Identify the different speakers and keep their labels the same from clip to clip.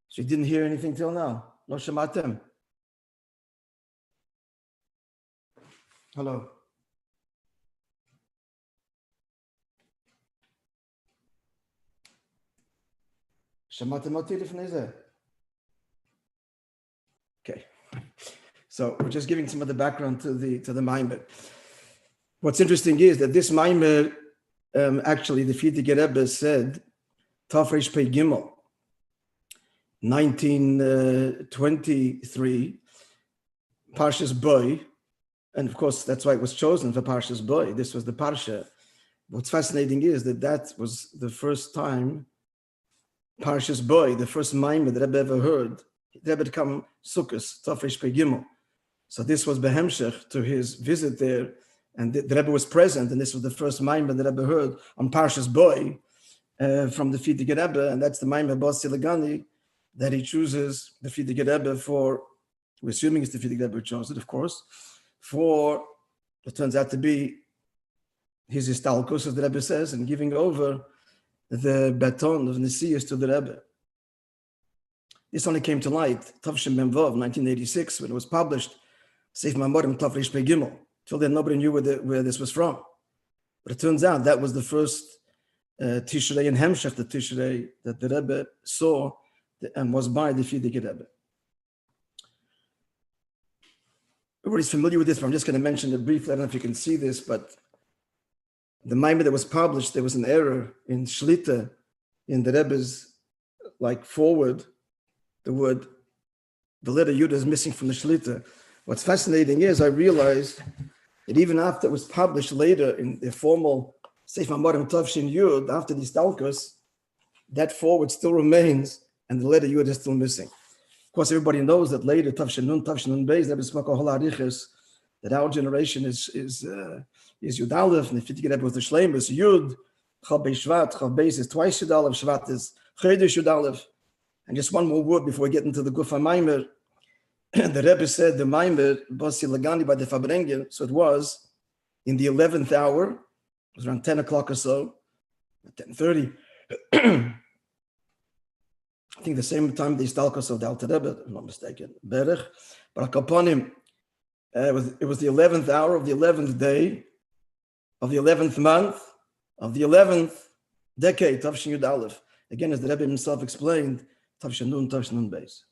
Speaker 1: So you didn't hear anything till now? No shamatem? Hello? Shamatem oti lifnei zeh? Okay. So we're just giving some of the background to the Maimer. What's interesting is that this Maimer, actually, the Frierdiker Rebbe said, Tafresh Pei Gimel, 1923, Parshas Boy, and of course that's why it was chosen for Parshas Boy. This was the Parsha. What's fascinating is that was the first time Parshas Boy, the first Maimer that Rebbe ever heard. The Rebbe had come Sukkos, Tafresh Pei Gimel. So this was behemshech to his visit there, and the Rebbe was present, and this was the first Maimer that Rebbe heard on Parshas Boy from the Frierdiker Rebbe, and that's the Maimer Basi Legani that he chooses the Frierdiker Rebbe for. We're assuming it's the Frierdiker Rebbe who chose it, of course, for it turns out to be his istalkus, as the Rebbe says, and giving over the baton of Nesius to the Rebbe. This only came to light, Tavshin Ben Vov, 1986, when it was published, Seif Mamorim Tafresh Pei Gimel. Till then, nobody knew where this was from. But it turns out that was the first Tishrei and Hemshech, the Tishrei that the Rebbe saw and was by the Frierdiker Rebbe. Everybody's familiar with this, but I'm just going to mention it briefly. I don't know if you can see this, but the Maimer that was published, there was an error in Shlita, in the Rebbe's forward. The letter Yud is missing from the Shlita. What's fascinating is I realized that even after it was published later in the formal Seif Mamorim Tavshin Yud, after the Stalkos, that forward still remains and the letter Yud is still missing. Of course, everybody knows that later Tavshin Nun Beis, Rebbe spoke a whole arichas that our generation is Yud Aleph, and the Frierdiker Rebbe was the Shleimus Yud, Chav Beis Shvat, Chav Beis is twice Yud Aleph, Shvat is Chodesh Yud Aleph. And just one more word before we get into the Gufa Maimer. The Rebbe said the Maimer, Basi Legani by the Fabrengen, so it was in the 11th hour, it was around 10 o'clock or so, 10:30. I think the same time the Istalkos of the Alter Rebbe, if I'm not mistaken, Berech, but upon him, it was the 11th hour of the 11th day, of the 11th month, of the 11th decade, Tavshin Yud Aleph. Again, as the Rebbe himself explained, Tavshin Nun Beis.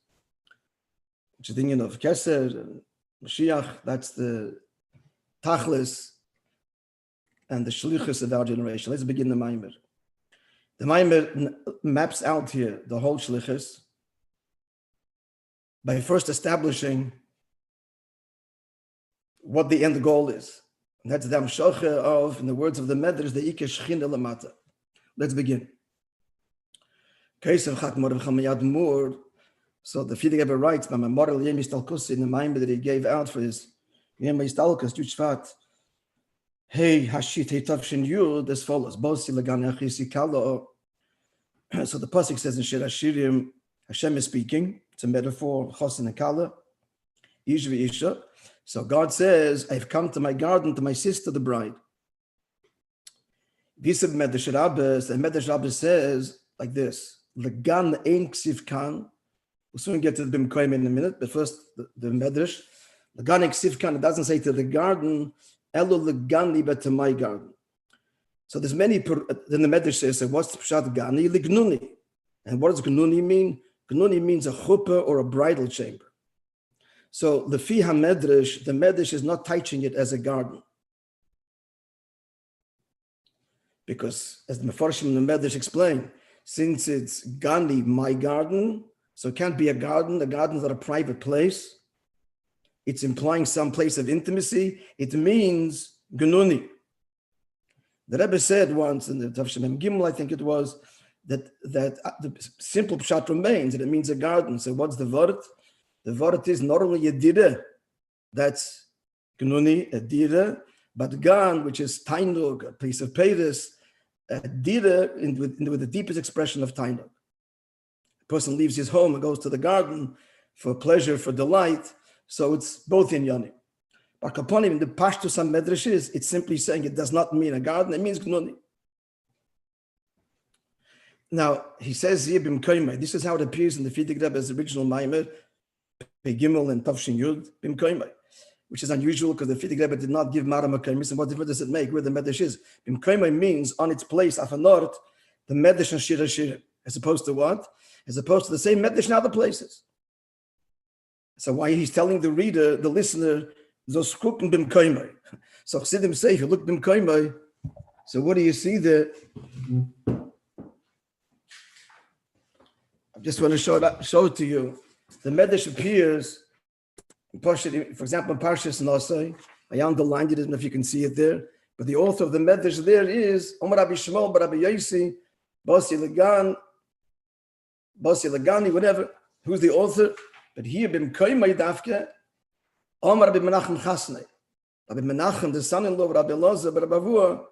Speaker 1: Which is the union of Keser, Mashiach, that's the Tachlis and the Shlichus of our generation. Let's begin the Maimer. The Maimer maps out here the whole Shlichus by first establishing what the end goal is. And that's the Amshoche of, in the words of the Medrash, the Ike Shechin Elamata. Let's begin. So the Frierdiker Rebbe writes, by Memorial Yem Istalkus, in the Maimer that he gave out for his Yem Istalkus, Yud Shvat, Hey Hashit Hey Tavshin Yud, as follows: Basi Legani Achisi Kalo. So the pasuk says in Shir Hashirim, Hashem is speaking. It's a metaphor, Chosin and Kala, Ish v'Isha. So God says, I've come to my garden, to my sister, the bride. Visib Medrash Rabbis, and Medrash Rabbis says like this: Legan ein ksiv kan. We'll soon get to the Bimkoim in a minute, but first the Medrash. Legan ein ksiv kan. It doesn't say to the garden, Elo legani, but to my garden. So there's many. Then the Medrash says, what's the pshat gani? Lignuni. And what does gnuni mean? Gnuni means a chuppah or a bridal chamber. So the Fi HaMedrash, the Medrash is not teaching it as a garden. Because as the Mefarshim and the Medrash explain, since it's Gani, my garden, so it can't be a garden. The garden is not a private place. It's implying some place of intimacy. It means Gnuni. The Rebbe said once in the Tavshin Gimel, I think it was, that the simple pshat remains, and it means a garden. So what's the vort? The vort is not only a dire, that's Gnuni, a dire, but gan, which is tainug, a piece of peiris, a dire with the deepest expression of tainug. A person leaves his home and goes to the garden for pleasure, for delight. So it's both in Yoni. But Kaponim, in the Pashtus and Medrashis, it's simply saying it does not mean a garden, it means Gnuni. Now, he says here, Bimkoimai. This is how it appears in the Frierdiker Rebbe's original Maimer, Pegimel and Tavshin Yud, Bimkoimai, which is unusual because the Frierdiker Rebbe did not give Mara Makaimis. And what difference does it make where the Medrash is? Bimkoimai means on its place, Afanort, the Medrash and Shira Shira. As opposed to what? As opposed to the same Medrash in other places. So why he's telling the reader, the listener, Zoskukn Bimkoimai. So Chassidim say, if you look Bimkoimai, so what do you see there? I just want to show it to you. The Medrash appears, for example, in Parshas Nosai. I underlined it, I don't know if you can see it there. But the author of the Medrash there is Omar Rabbi Shmuel, Rabbi Yosi, Basi Legani, whatever. Who's the author? But here, Bimkoimai Dafke, Omar Rabbi Menachem Chasnei. Rabbi Menachem, the son-in-law of Rabbi Elazar, Rabbi Avua,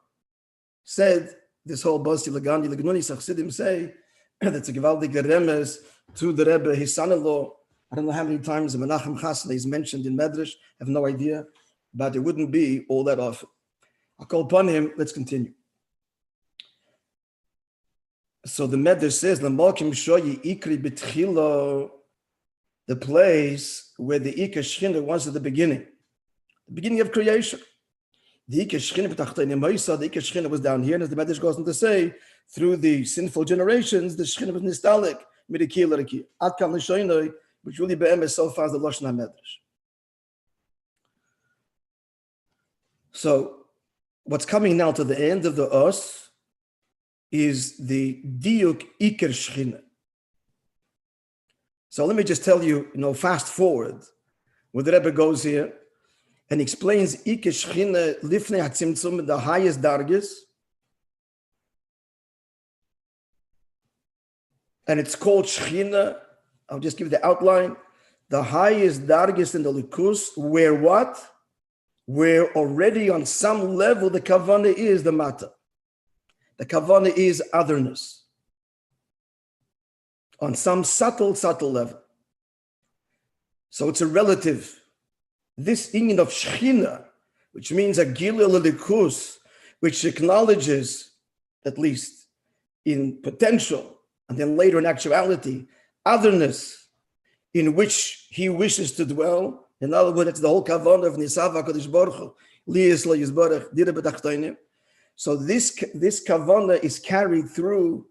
Speaker 1: said this whole Basi Legani, Legnoni, Chassidim say, that's a gewaldige remes to the Rebbe, his son-in-law. I don't know how many times Menachem Chasnei is mentioned in Medrash. I have no idea, but it wouldn't be all that often. I'll call upon him. Let's continue. So the Medrash says, "L'malkim shoyi ikri b'tchilo," the place where the Ikar Shechina was at the beginning of creation. The Ikar Shechina b'tachtenim ha'isa, the Ikar Shechina was down here, and as the Medrash goes on to say, through the sinful generations, the Shechina was nistalik, midikir l'rakir. Ad kam l'shoinoi, which really be'emes so far as the Lashon HaMedrash. So, what's coming now to the end of the Os is the Diuk Ikar Shechina. So let me just tell you, fast forward, where the Rebbe goes here and explains Ikar Shechina Lifnei HaTzimtzum, the highest dargis, and it's called Shechina. I'll just give the outline. The highest dargis in the Likus, where what? Where already on some level the Kavanah is the Mata. The Kavanah is otherness. On some subtle level. So it's a relative. This union of Shechina, which means a Gilul Likus, which acknowledges, at least in potential, and then later in actuality, otherness in which he wishes to dwell. In other words, it's the whole kavanah of Nisav HaKadosh Baruch Hu, Liyis Lo Yisbarach, Dira B'Tachtonim. So this kavanah is carried through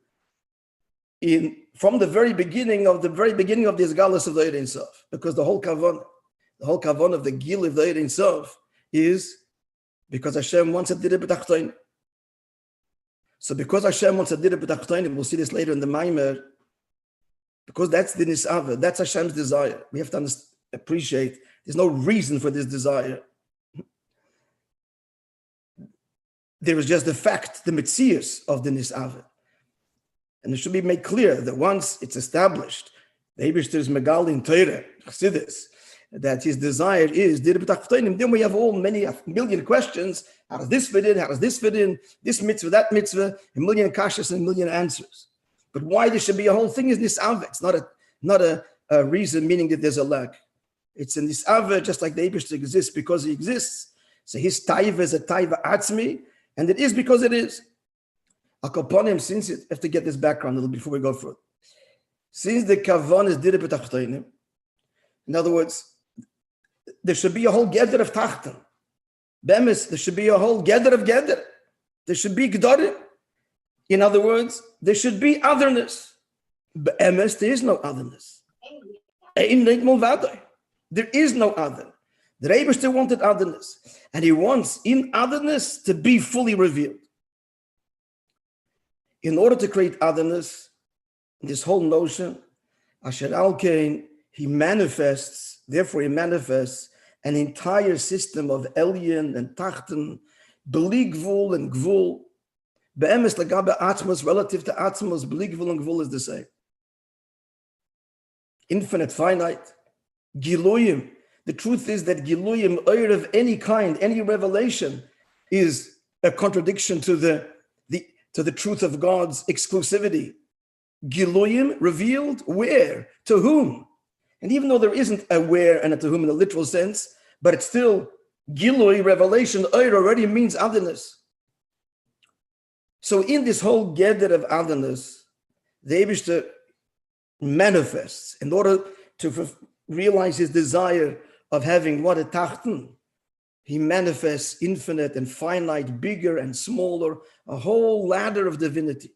Speaker 1: from the very beginning of the this galus of the Ein Sof, because the whole kavanah of the Gil of the Ein Sof is because Hashem wants a Dira B'Tachtonim. So because Hashem wants a Dira B'Tachtonim, we'll see this later in the Maimer, because that's the Nisava, that's Hashem's desire. We have to appreciate there's no reason for this desire. There is just the fact, the Metzius of the Nisava. And it should be made clear that once it's established, the Eibishter is Megal in Torah, Chassidus, that his desire is Dira B'Tachtonim, then we have a million questions. How does this fit in? How does this fit in? This mitzvah, that mitzvah, a million kashas and a million answers. But why there should be a whole thing is nisava. It's not a reason meaning that there's a lack. It's a nisava, just like the Eibishter exists because he exists. So his taiva is a taiva atzmi, and it is because it is. Akoponim, since you have to get this background a little before we go further. Since the kavan is Dira B'Tachtonim, in other words, there should be a whole gather of tachton. Bemis, there should be a whole gather of gather. There should be gdorim. In other words, there should be otherness. Bemis, there is no otherness. There is no other. The Rebbe wanted otherness, and he wants in otherness to be fully revealed. In order to create otherness, this whole notion, Asher Al Kain, he manifests an entire system of Elyon and Tachten, Beli Gvul and Gvul. Be'emes Lagabe Atmos, relative to Atmos, Beli Gvul and Gvul is the same. Infinite, finite. Giluyim. The truth is that Giluyim, oir of any kind, any revelation, is a contradiction to the truth of God's exclusivity. Giluyim, revealed, where? To whom? And even though there isn't a where and a to whom in a literal sense, but it's still Gilui, revelation, oir already means otherness. So in this whole gather of otherness, the Eibishter manifests in order to realize his desire of having what a tachten. He manifests infinite and finite, bigger and smaller, a whole ladder of divinity.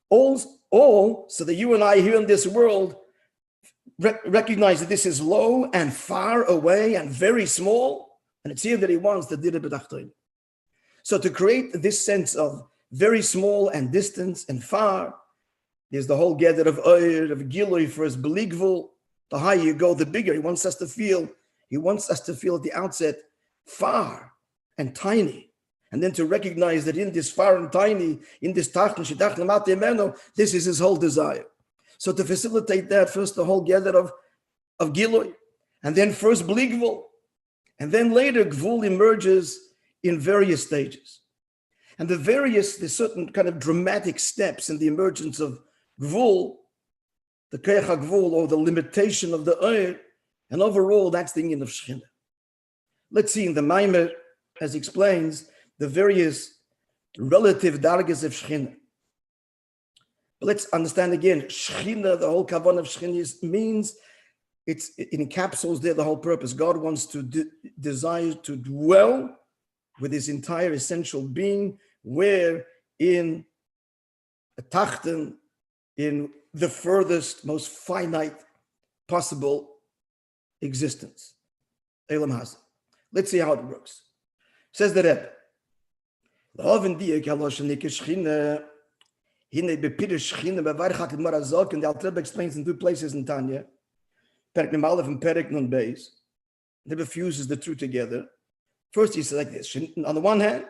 Speaker 1: All so that you and I here in this world recognize that this is low and far away and very small, and it's here that he wants the Dira B'Tachtoin. So to create this sense of very small and distant and far, there's the whole gather of Oyer, of Gilui for his Beligvul. The higher you go, the bigger. He wants us to feel at the outset far and tiny. And then to recognize that in this far and tiny, in this Tachton, Shidachn Lamate Emeno, this is his whole desire. So to facilitate that, first the whole gather of Gilui, and then first Beligvul, and then later Gvul emerges in various stages. And there's certain kind of dramatic steps in the emergence of Gvul, the Keach HaGvul, or the limitation of the Oyer, and overall, that's the union of Shechina. Let's see in the Maimer, as he explains, the various relative dargas of Shechina. But let's understand again, Shechina, the whole kavanah of Shechina means it encapsulates there the whole purpose. God wants to desire to dwell with his entire essential being, where in a tachten, in the furthest, most finite possible existence. Elam Hazah. Let's see how it works. Says the Rebbe, and the Alter Rebbe explains in two places in Tanya, Perek Mem Aleph and Perek Nun Beis. The Rebbe fuses the two together. First he says like this, on the one hand,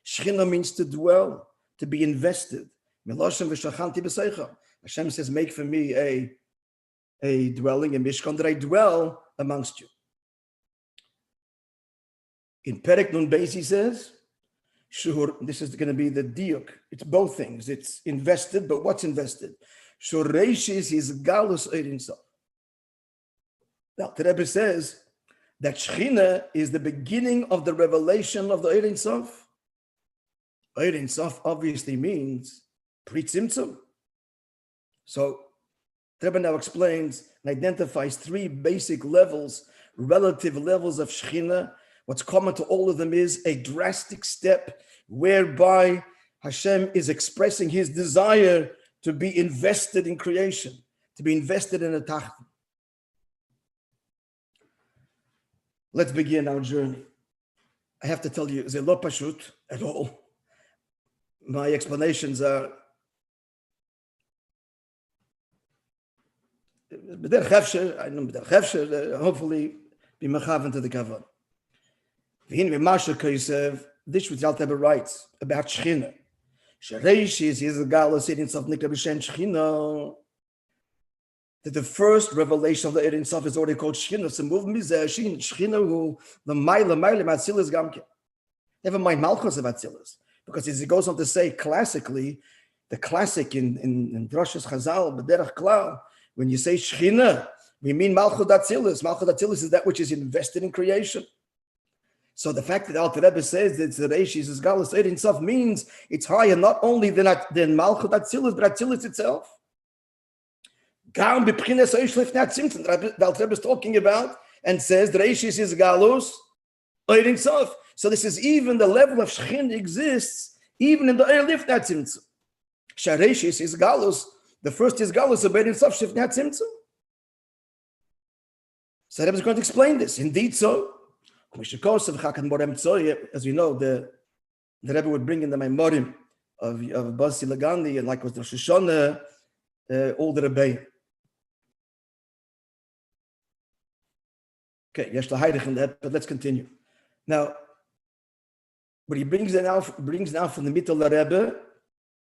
Speaker 1: Shechina means to dwell, to be invested. Hashem says, make for me a dwelling, a mishkan, that I dwell amongst you. In Perek Nun Beis he says, Shur, this is going to be the diuk. It's both things. It's invested, but what's invested? Shureshis is galus Ein Sof. Now, the Rebbe says that Shechina is the beginning of the revelation of the Ein Sof. Ein Sof obviously means pre-tzimtzum. So, the Rebbe now explains and identifies three basic levels, relative levels of Shechina. What's common to all of them is a drastic step whereby Hashem is expressing his desire to be invested in creation, to be invested in a tachten. Let's begin our journey. I have to tell you, it's not pashut at all. My explanations are hopefully be mechavan to the kavan. This which Alter Rebbe writes about Shechina. That the first revelation of the Ein Sof is already called Shechina. So move Shechina who the Maila Matzilas Gamke. Never mind Malchus of Atzilas. Because as he goes on to say classically, the classic in Drashas Chazal, B'derech Klal, when you say Shechina, we mean Malchus Atzilas. Malchus Atzilas is that which is invested in creation. So the fact that Alter Rebbe says that the Reishis is Galus Ein Sof means it's higher not only than Malchut Atzilus, but Atzilus itself. Gam b'pchinas Oishleif Natzimtzin, the Alter Rebbe is talking about and says the Reishis is Galus Ein Sof. So this is even the level of Shechin exists even in the Eilif Natzimtzin. Shareishis is Galus. The first is Galus of Ein Sof Shif Natzimtzin. So Rebbe is going to explain this. Indeed so. As we know, the Rebbe would bring in the Maimorim of Basi Legani and like with the Shoshana, all the Rabbi. Okay, yes, the Heidich in that, but let's continue. Now, what he brings now from the Mittel Rebbe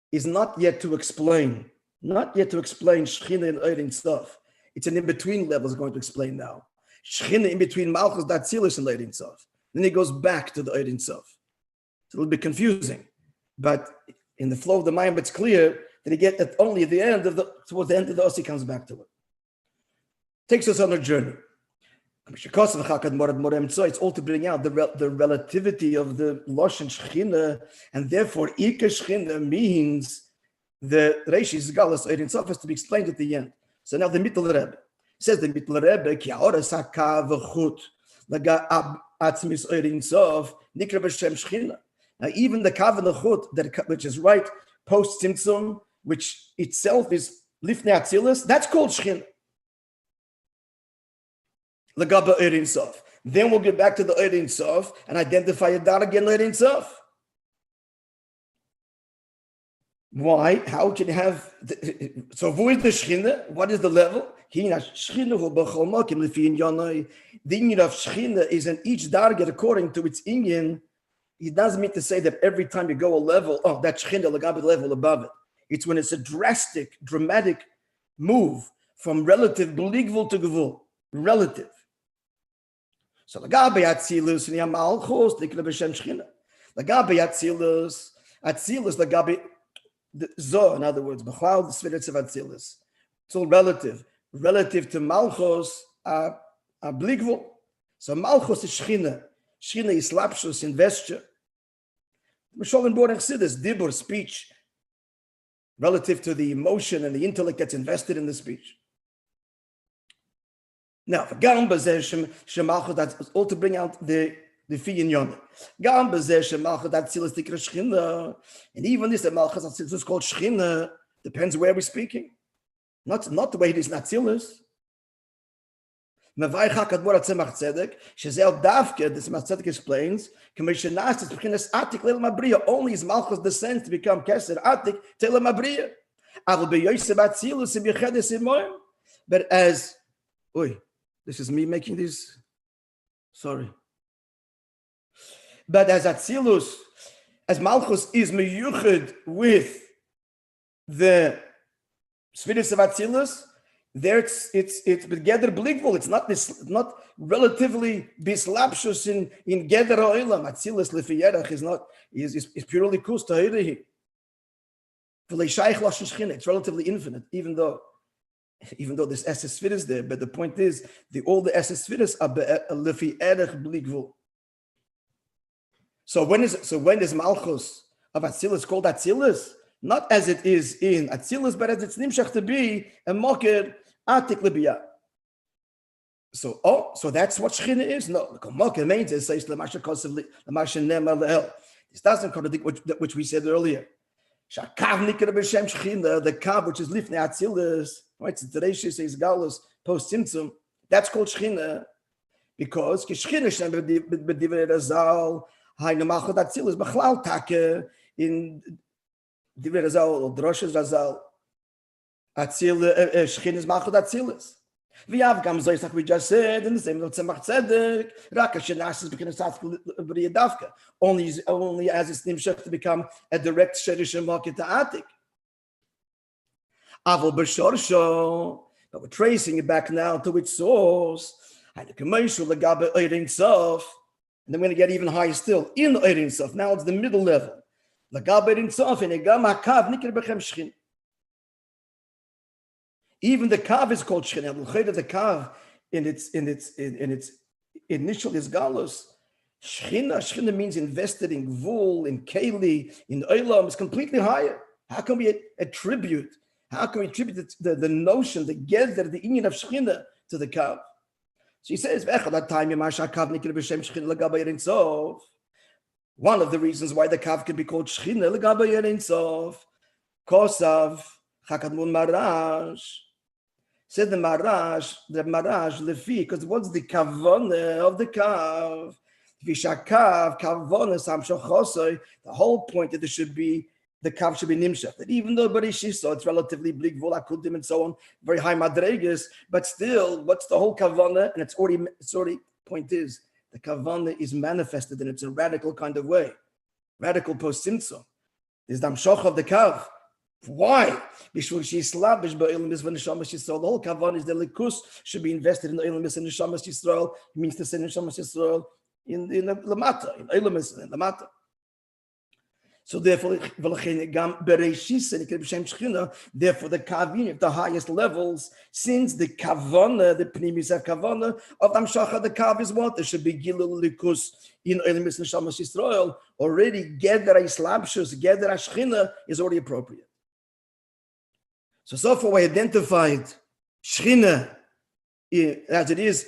Speaker 1: is not yet to explain Shechina and Ein Sof. It's an in-between level he's going to explain now. Shechina in between Malchus, Datzilis, and Ein Sof. Then he goes back to the Ein Sof. It's a little bit confusing, but in the flow of the mind, it's clear that he gets only at the end towards the end of the Os, he comes back to it. Takes us on a journey. It's all to bring out the relativity of the Loshen Shechina, and therefore Ika Shechina means the Reishis Galus Ein Sof has to be explained at the end. So now the Mittel Rebbe says the Mittel Rebbe Ki Haoras Hakav V'chut Laga Atzmis Ein Sof Nikra B'Shem Shechina. Now even the Kav and the Chut, which is right post Tzimtzum, which itself is Lifnei Atzilus, that's called Shechina. Lagaba Ein Sof. Then we'll get back to the Ein Sof and identify a dar again Ein Sof. Why? How can you have? So who is the Shechina? What is the level? The union of Shechina is in each darget according to its inyan. It doesn't mean to say that every time you go a level, oh, that Shechina Lagabi level above it. It's when it's a dramatic move from relative bligvul to gvul. Relative. So Lagabi Atzilus and Yamalchos, Dikla B'Shem Shechina. Lagabi Atzilus Lagabi. Zo, in other words, B'chal the spirits of Atzilus. It's all relative. Relative to Malchos are bligvul. So Malchos is Shechina. Shechina is lapsus in vesture. Misholim Borech Sidis, Dibur, speech, relative to the emotion and the intellect that's invested in the speech. Now, for Gam Bazeh Shemalchos, that's all to bring out the Fi in Yonah. Gam Bazeh Shemalchos, that's Atzilus Dikra Shechina. And even this, the Malchos Atzilus is called Shechina, depends where we're speaking. Not the way it is in Atzilus. Mevai Chakad Bora Tzemach Tzedek, Shezel Davke, this Tzemach Tzedek explains, Commissionas is Bechinas Atik Leil Mabriya, only his Malchus descends to become Keser Atik Leil Mabriya. Avol Beyoyse Batzilus and Yechedes Imoyim. But as, this is me making this, sorry. But as Atzilus, as Malchus is meyuched with the spirits of Atzilus, there it's Geder Bligvul. It's not relatively bislapshus in Geder Oilam. Atzilus Lefiyerach is purely kus tahirihi. It's relatively infinite, even though this SS fit is there. But the point is, all the SS fitters are Lefiyerach Bligvul. So when is Malchus of Atzilus called Atzilus? Not as it is in Atzilus, but as it's nimshach to be a moker atik libya. So that's what Shechina is? No, moker means it says l'masha kosev l'masha nema le'el. This doesn't contradict which we said earlier. Shakav nikra b'shem Shechina, the kav which is lifnei Atzilus, right? So today she says galus post tzimtzum. That's called Shechina because Shechina shem b'divrei Razal haynu malchut Atzilus b'chlal take in Divrei Razal or Droshes Razal, Shechin is Malchut Atzilus. We have Gam Zois, like we just said, in the same way Tzemach Tzedek, Raka Shenas is becoming a Tzaddik B'riyah Davka. Only as it's nimshach to become a direct Sherish market to Atik. Avol B'Shorsho, but we're tracing it back now to its source. And the commercial Lagabe Ein Sof, and then we're going to get even higher still in Ein Sof. Now it's the middle level. Even the kav is called Shechina. The kav in its initial is galus. Shechina means invested in gvul, in keli, in olam. It's completely higher. How can we attribute the notion, the gather, the inyan of Shechina to the kav? So he says, one of the reasons why the kav can be called Shechina, Legaba Ein Sof, Kosav, Chakadmun Marash. Said the Marash, Lefi, because what's the kavone of the kav? Vishakav, kavone, Sam Shochosoi, the whole point that the kav should be nimshach. That even though Barishiso, it's relatively blig, Volakudim, and so on, very high madregas, but still, what's the whole kavone? And it's already, point is, the kavanah is manifested and it's a radical kind of way. Radical post-simtzum. There's the amshoch of the kav. Why? The whole kavanah is the likus should be invested in the ilamis and neshamas Yisrael. It means to say neshamas Yisrael in the lamata, in ilamis and lamata. So therefore, therefore the kavin at the highest levels, since the kavana, the pnimis of kavana of Amshacha, the kav is what? There should be gilul likus in Elimis Neshamas Yisrael. Already, gather a slabshus, gather a shchina is already appropriate. So far we identified shchina as it is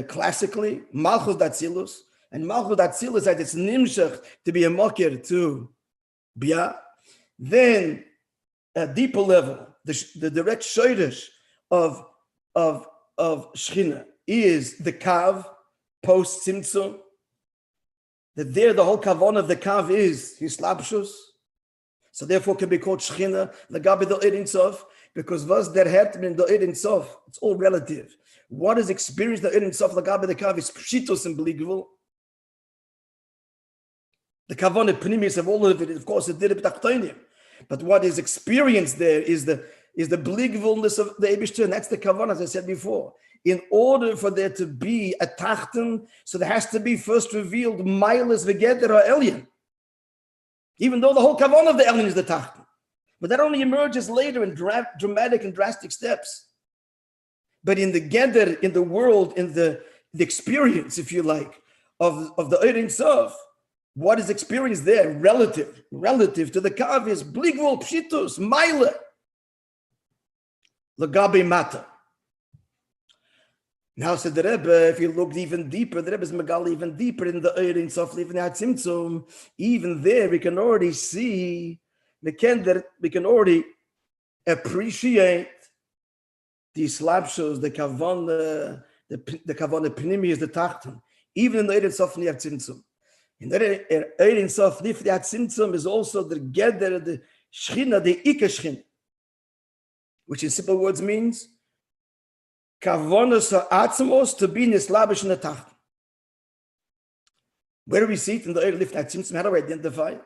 Speaker 1: classically, malchus datzilus, and malchus datzilus that it's nimshach to be a mokir to Bia, then a deeper level, the direct shayrish of Shechina is the kav post tzimtzum. That there the whole kavan of the kav is hislapshus. So therefore can be called Shechina, Legabi the Ein Sof, because was there happened in the Ein Sof, it's all relative. What is experienced the Ein Sof, Legabi the kav is pshitos and bligvul. The kavanah pnimis of all of it, of course, it did it b'tachtonim. But what is experienced there is the bligvulness of the Eibishter, and that's the kavanah, as I said before. In order for there to be a tachten, so there has to be first revealed milas v'geder ha'elyon. Even though the whole kavanah of the elyon is the tachten. But that only emerges later in dramatic and drastic steps. But in the geder, in the world, in the experience, if you like, of the Ein Sof, what is experienced there, relative to the kav, is bligvul pshitus, maile, legabe mata. Now said the Rebbe, if you look even deeper, the Rebbe is megal even deeper in the Ein Sof, even at Tzimtzum. Even there, we can already see, we can already appreciate the slapshos, the kavanah, the kavanah pnimi is the tachten. Even in the Ein Sof, we have Tzimtzum. In the Ein Sof Nifriat Tzimtzum is also the Geder, the Shechina, the Ika Shechina, which in simple words means Kavonos ha'atzmos to be nislabish in the Tacht. Where do we see it in the Ein Nifriat Tzimtzum? How do we identify it?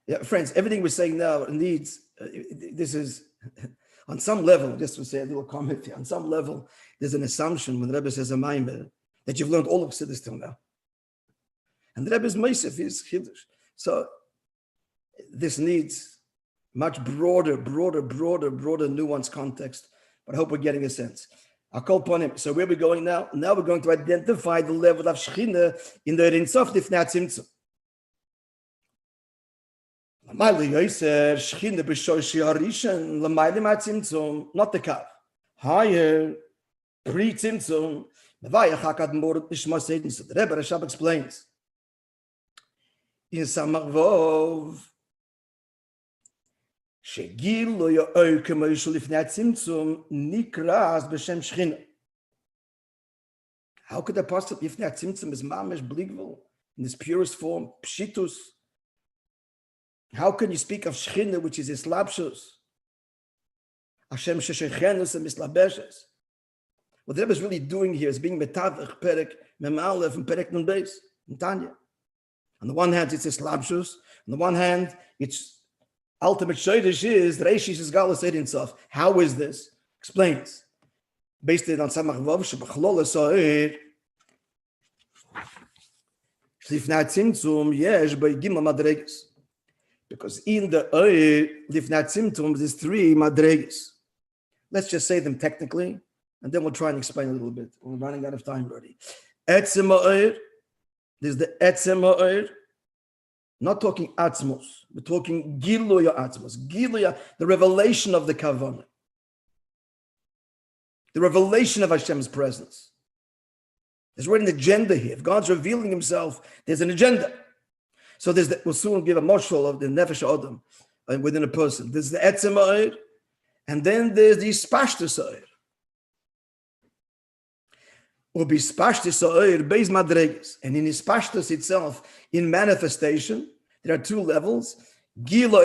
Speaker 1: Yeah, friends, everything we're saying now needs, this is, on some level, just to say a little comment here, on some level, there's an assumption when the Rebbe says a maimer that you've learned all of Chassidus till now. And the Rebbe's Meisef is Chiddush. So this needs much broader, nuanced context. But I hope we're getting a sense. I'll call upon him. So where are we going now? Now we're going to identify the level of Shechina in the Ein Sof Nifriat Tzimtzum. Shechina b'shoshi harishan l'maylim ha'tzimtzum, not the kav. Higher, pre-tzimtzum. The Rebbe Rashab explains in Samach Vov Shegilo yo'oy k'moishu lifnei tzimtzum nikras b'shem Shechina. How could a possibly lifnei tzimtzum is mamish bligvul in its purest form, pshitus? How can you speak of Shechina, which is islapshus? Hashem sheshechenus and mislabeshes. What the Rebbe is really doing here is being metavach perek memalef and perek nun beis in Tanya. On the one hand, it's islapshus. On the one hand, its ultimate shaydish is reishis is galus Ein Sof. How is this? Explains. Based it on Samach Vav shebachlol so'er lifnei tzimtzum yesh by gimel madreges. Because in the lifnei tzimtzum there's three madreges. Let's just say them technically. And then we'll try and explain a little bit. We're running out of time already. Etzem ha'or, there's the etzem ha'or. Not talking atzmos, we're talking giluya atzmos. Giluya, the revelation of the kavanah. The revelation of Hashem's presence. There's already an agenda here. If God's revealing himself, there's an agenda. So we'll soon give a moshul of the nefesh adam within a person. There's the etzem ha'or, and then there's the spashtus ha'or. And in his pashtus itself, in manifestation, there are two levels. There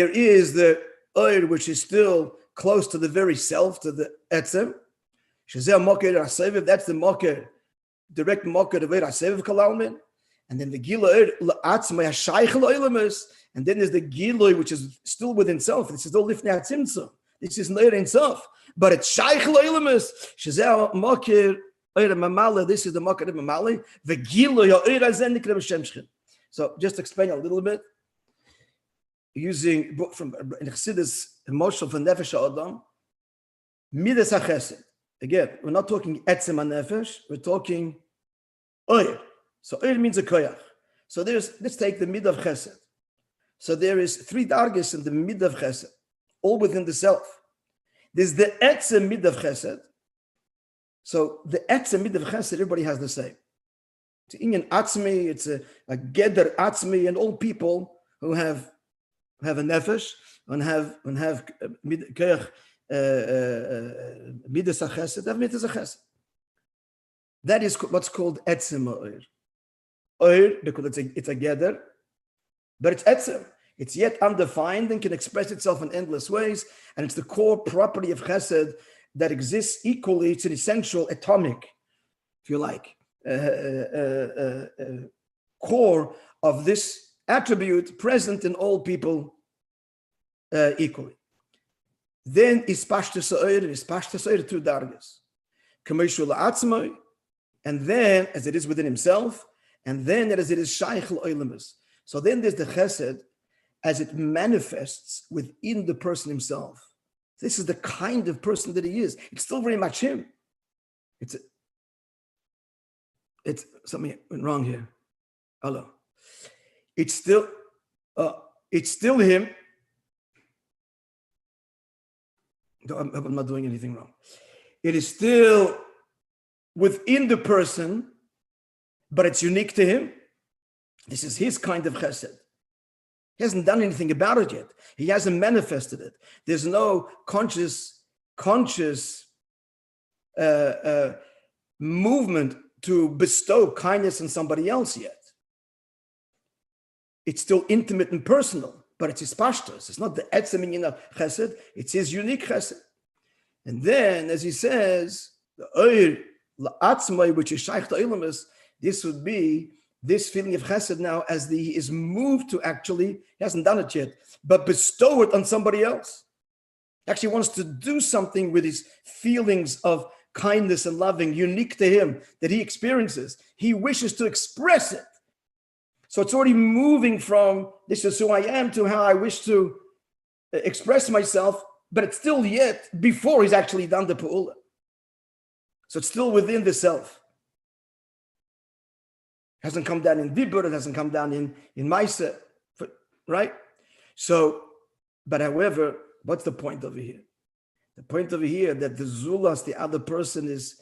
Speaker 1: is the oir which is still close to the very self, to the etzem. That's the mocker, direct mocker of Aseviv Kalalmin. And then the Gila and then there's the Gila which is still within self. This is the Lifnei Tzimtzum. This is Ein Sof. But it's Shaykh Lo'ilamus, Shazal Makir This is the Makar Mamali. The Gilo Yoira Zendik Shem Shchin. So just explain a little bit using from Chassidus emotional from Nefesh Adam. Midas HaChesed. Again, we're not talking Etzem HaNefesh. We're talking Oir. So Oir means a koyach. So let's take the mid of Chesed. So there is 3 dargis in the mid of Chesed, all within the self. There's the Etzem mid of Chesed. So the Etzem mid of Chesed, everybody has the same. It's Inyan Atzmi, it's a Geder Atzmi, and all people who have a Nefesh and have koyach Midas HaChesed, have Midas HaChesed. That is what's called Etzem Oir. Oir, because it's a Geder, but it's Etzem. It's yet undefined and can express itself in endless ways, and it's the core property of Chesed that exists equally. It's an essential atomic, if you like, core of this attribute present in all people equally. Then is Pashtus Oir, is Pashtus Oir 2 dargas. Kameshul Atzmai, and then as it is within himself, and then as it is Shaykh L'Olemus. So then there's the Chesed as it manifests within the person himself. This is the kind of person that he is. It's still very much him. It's something went wrong here. Hello. It's still him. I'm not doing anything wrong. It is still within the person, but it's unique to him. This is his kind of chesed. He hasn't done anything about it yet. He hasn't manifested it. There's no conscious movement to bestow kindness on somebody else yet. It's still intimate and personal, but it's his pashtos. It's not the etzem of chesed. It's his unique chesed. And then, as he says, the oir la'atzmai, which is shaykh ta'ilamus, this would be this feeling of chesed now, as he is moved to actually, he hasn't done it yet, but bestow it on somebody else. He actually wants to do something with his feelings of kindness and loving, unique to him, that he experiences. He wishes to express it. So it's already moving from this is who I am to how I wish to express myself, but it's still yet before he's actually done the pu'ula. So it's still within the self. It hasn't come down in dibur, it hasn't come down in maisa, right? So, but however, what's the point over here? The point over here that the zulas, the other person, is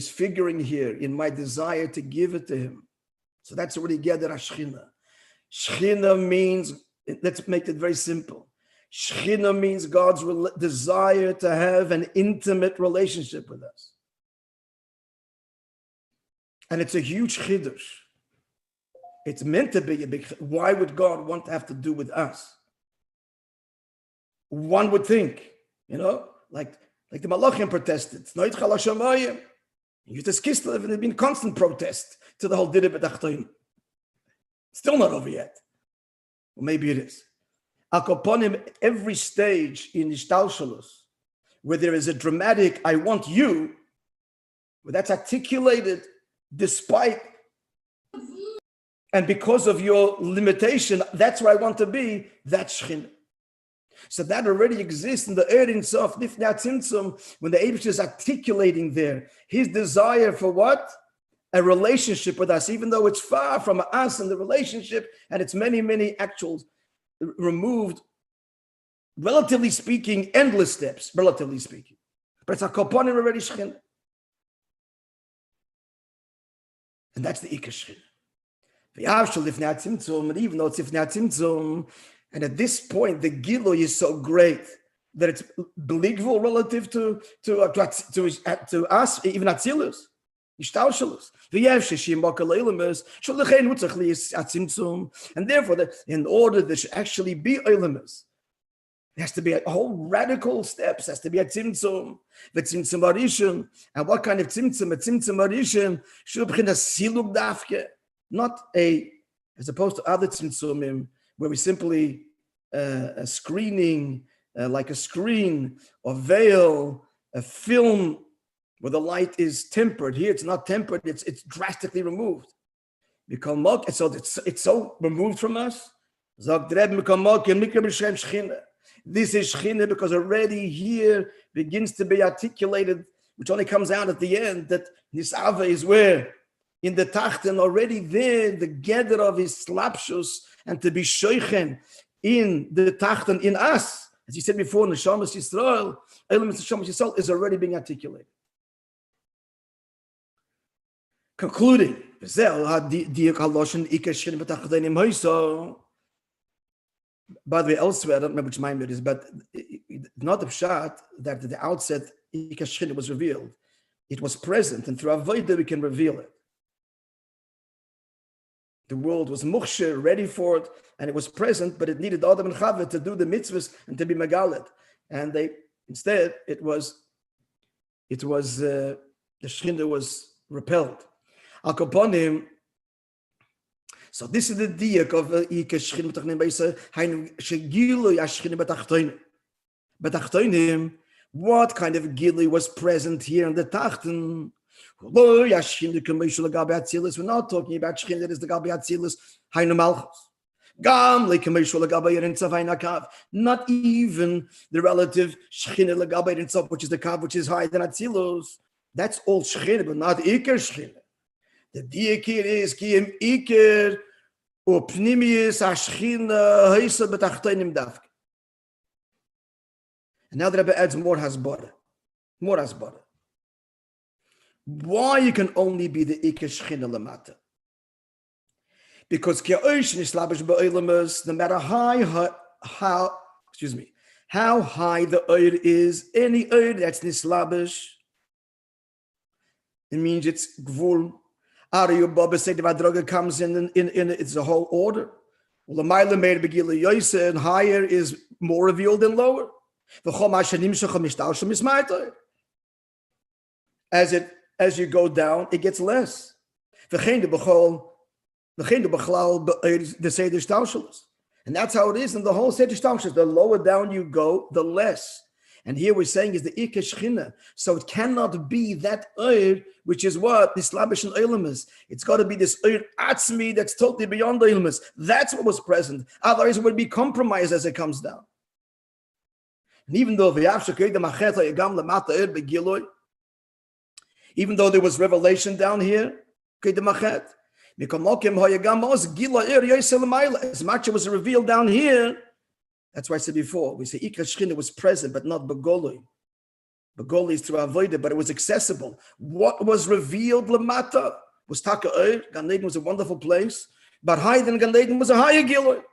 Speaker 1: figuring here in my desire to give it to him. So that's already Geder Shechina. Shechina means, let's make it very simple. Shechina means God's desire to have an intimate relationship with us. And it's a huge chidush. It's meant to be a big. Why would God want to have to do with us? One would think, like the Malachim protested. Kislev, and there's been constant protest to the whole Dideh B'Tachtoin. Still not over yet. Well, maybe it is. Akoponim, every stage in Ishtalshalus, where there is a dramatic, I want you, where that's articulated despite and because of your limitation, that's where I want to be, that's Shechina. So that already exists in the Ein Sof, Lifnei Tzimtzum, when the Eibush is articulating there his desire for what? A relationship with us, even though it's far from us and the relationship, and it's many, many actual removed, relatively speaking, endless steps, relatively speaking. But it's a koponim already Shechina. And that's the Ikar Shechina. And even though it's Lifnei Tzimtzum, and at this point, the Gilui is so great that it's believable relative to us, even Atzilus, Ishtalshalus. And therefore, in order there should actually be Eilemus, there has to be a whole radical steps, has to be a Tzimtzum, the Tzimtzum Arishon. And what kind of Tzimtzum? A Tzimtzum Arishon should be a Silug Dafke, not as opposed to other Tzimtzumim, where we simply a screening, like a screen or veil, a film, where the light is tempered. Here it's not tempered, it's drastically removed. So it's so removed from us. This is Shechina because already here begins to be articulated, which only comes out at the end, that Nisava is where? In the Tachten, already there, the gather of his slapshus, and to be Shoichen in the Tachten, in us. As you said before, Neshamas Yisrael, elements of Neshamas Yisrael is already being articulated. Concluding, by the way, elsewhere, I don't remember which mind it is, but not the pshat that at the outset Ikashchina was revealed. It was present, and through Avodah we can reveal it. The world was Moshe, ready for it, and it was present, but it needed Adam and Chava to do the mitzvahs and to be Megalit. And instead, it was the Shechina was repelled. Al Kaponim. So this is the diak of Ikashchina b'tachtonim b'yisa. Hainu shegilu yashchina b'tachtonim. What kind of gili was present here in the Tachten? We're not talking about Shechina that is the Gabi Atzilis, Hainu Malchus. Not even the relative Shechina L'Gabi Ritzav, which is the Kav, which is higher than Atzilus. That's all Shechina, but not Iker Shechina. The diakir is Kiem Iker Upnimius Ashchina Haisa B'tachtonim Davke. And now the Rebbe adds more hasbara. Why you can only be the Iker Shechina Lamata? Because no matter how high the oir is, any oir that's nislabish, it means it's gvul. Ari Baba said the Vadroga comes in it's a whole order. Well, the Maila made Begila Yoisa, and higher is more revealed than lower. As you go down, it gets less. And that's how it is in the whole Seder Shtalshalus. The lower down you go, the less. And here we're saying is the Iker Shechina. So it cannot be that Eir, which is what? This Labish and Eilamas. It's got to be this Eir Atzmi that's totally beyond the Eilamas. That's what was present. Otherwise it would be compromised as it comes down. And even though there was revelation down here, as much as was revealed down here, that's why I said before, we say Ikra Shechina was present, but not Begolui. Begolui is through Avodah, but it was accessible. What was revealed Lamata was Taka Eir. Gan Eden was a wonderful place, but higher than Gan Eden was a higher Gilui.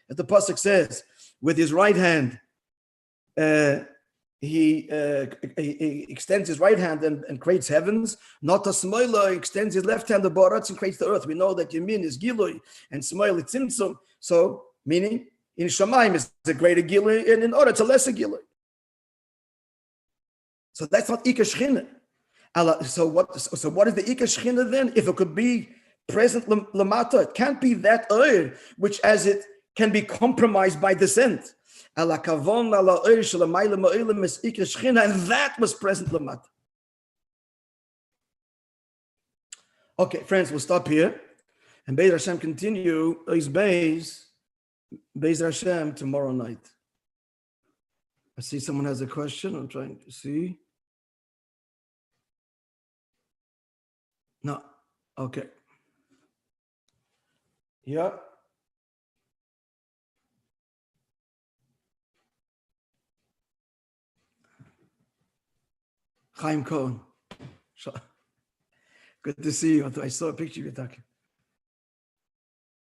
Speaker 1: As the pasuk says, with his right hand, he extends his right hand and creates heavens. Not a Smoila extends his left hand, the Baratz, and creates the earth. We know that Yamin is Gilui and Smoil is Tzimtzum. So, meaning in Shamayim is a greater Gilui, and in Or it's a lesser Gilui. So that's not Ikar Shechina. So what is the Ikar Shechina then? If it could be present Lamata, it can't be that Eir, which as it can be compromised by descent. And that was present Lamata. Okay, friends, we'll stop here. And Be'ez Hashem continue is Be'ez Hashem tomorrow night. I see someone has a question. I'm trying to see. No. Okay. Yeah. Chaim Cohen. Good to see you. I saw a picture of you talking.